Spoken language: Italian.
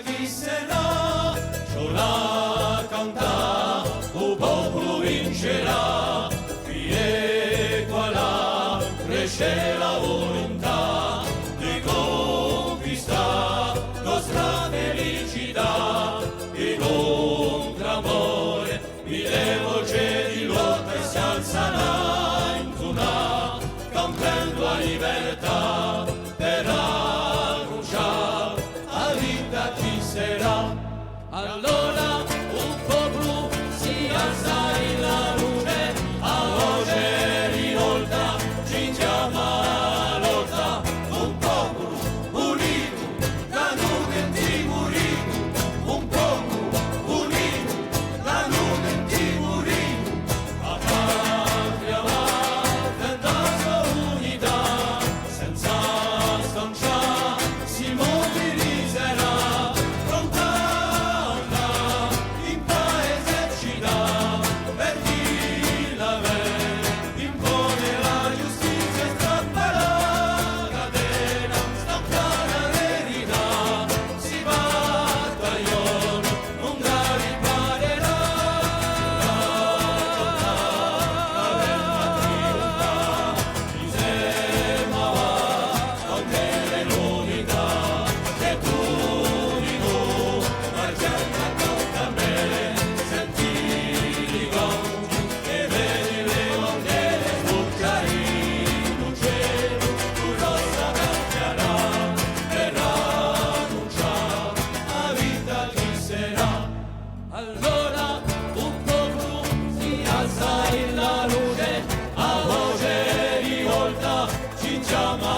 chi sarà, ce la canta, o popolo vincerà, qui e qua là, cresce la volontà di conquistare nostra felicità, e con clamore mille voci di lotta e si alzano in tuna, cantando la libertà per annunciare la vita chi sarà. Allora un popolo si alza in la luce, a voce rivolta ci chiama lotta, un popolo unito da non timorino, un popolo unito da non timorino, la patria va tentata unità, senza stanciare si mobilizzerà, pronta in paese città, per chi la vede impone la giustizia e strappa la catena, stacca la verità, si battaglione non la riparerà, la bella trionfa, insieme va a ottenere l'unità, che tu di tu, marciando accanto a me, senti i canti e vedi le bandiere sbucciare in cielo, tu rossa cambierà per annunciare la vita chi sarà. Allora un popolo si alza in la luce, a voce rivolta ci chiama